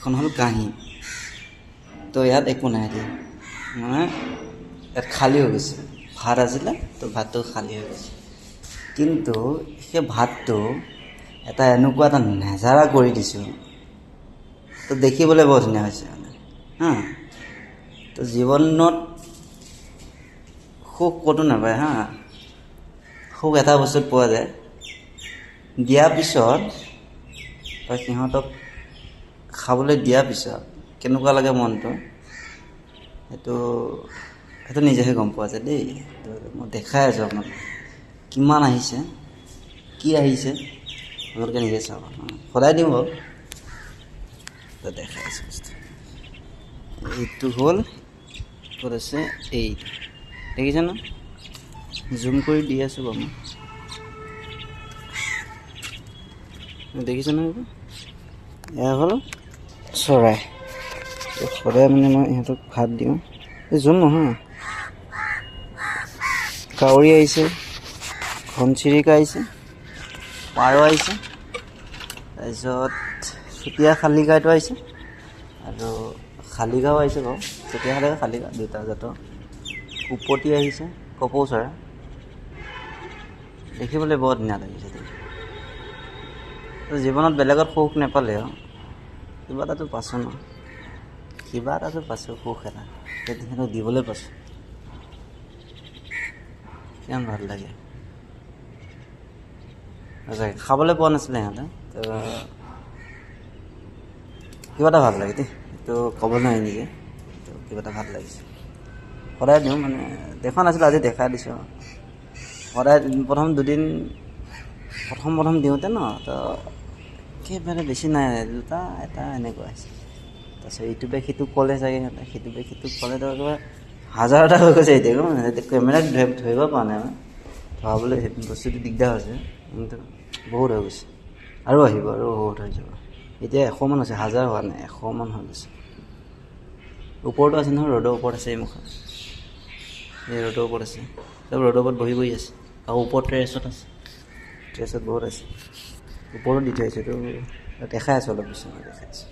এখন হ'ল কাঁহী। তো ইয়াত একো নাই দিয়া, মানে ইয়াত খালী হৈ গৈছে। ভাত আছিলে তো ভাতটো খালী হৈ গৈছে, কিন্তু সেই ভাতটো এটা এনেকুৱা এটা নেজাৰা কৰি দিছোঁ, তো দেখিবলৈ বৰ ধুনীয়া হৈছে মানে হা। তো জীৱনত সুখ ক'তো নাপায় হা। সুখ এটা বস্তুত পোৱা যায়, দিয়াৰ পিছত বা সিহঁতক খাবলৈ দিয়াৰ পিছত কেনেকুৱা লাগে মনটো, সেইটো নিজেহে গম পোৱা যায় দেই। মই দেখাই আছোঁ আপোনাক কিমান আহিছে, কি আহিছে, আপোনালোকে নিজে চাব। সদায় দিওঁ বাৰু, তো দেখাই আছোঁ বস্তু। এইটো হ'ল ক'ত আছে, এইটো দেখিছে ন, জুম কৰি দি আছোঁ বাৰু মই, দেখিছে ন। এয়া হ'ল চৰাই। সদায় মানে মই ইহঁতক ভাত দিওঁ। এই জুম নহয়, কাউৰী আহিছে, ঘনচিৰিকা আহিছে, পাৰ আহিছে, তাৰপিছত চুতীয়া শালিকাটো আহিছে, আৰু শালিকাও আহিছে বাৰু। চুতীয়া শালিকা, শালিকা দুটা জাতৰ। কুপতি আহিছে, কপৌ চৰাই। দেখিবলৈ বৰ ধুনীয়া লাগিছে দেই। জীৱনত বেলেগত সুখ নাপালেও কিবা এটাতো পাইছোঁ ন, কিবা এটাতো পাইছোঁ, সুখ এটা সিহঁতক দিবলৈ পাইছোঁ। কিমান ভাল লাগে সঁচাকৈ। খাবলৈ পোৱা নাছিলে সিহঁতে, তো কিবা এটা ভাল লাগে দেই, সেইটো ক'ব নোৱাৰি নিজে, তো কিবা এটা ভাল লাগিছে। সদায় দিওঁ, মানে দেখা নাছিলোঁ, আজি দেখাই দিছোঁ। সদায় প্ৰথম দিওঁতে ন, তো একেবাৰে বেছি নাই, দুটা এটা এনেকুৱা হৈছে। তাৰপিছত ইটোপে সিটোক ক'লে চাগে সিহঁতে, সিটোপে সিটোক ক'লে তো একেবাৰে হাজাৰটা হৈ গৈছে এতিয়া। কেমেৰাত ধৰিব পৰা নাই, মানে ধৰাবলৈ সেইটো বস্তুটো দিগদাৰ হৈছে, কিন্তু বহুত হৈ গৈছে। আৰু আহিব, আৰু বহুত হৈ যাব। এতিয়া 100 মান আছে, 1000 হোৱা নাই, 100 মান হৈ গৈছে। ওপৰতো আছে নহয়, ৰ'দৰ ওপৰত আছে। এই মুখা এই ৰ'দৰ ওপৰত আছে, চব ৰ'দৰ ওপৰত বহি আছে। আৰু ওপৰত টেৰেছত আছে, টেৰেছত বহুত আছে। ওপৰত দি থৈ আহিছোঁ, তো দেখাই আছোঁ অলপ পিছত, দেখাই আছোঁ।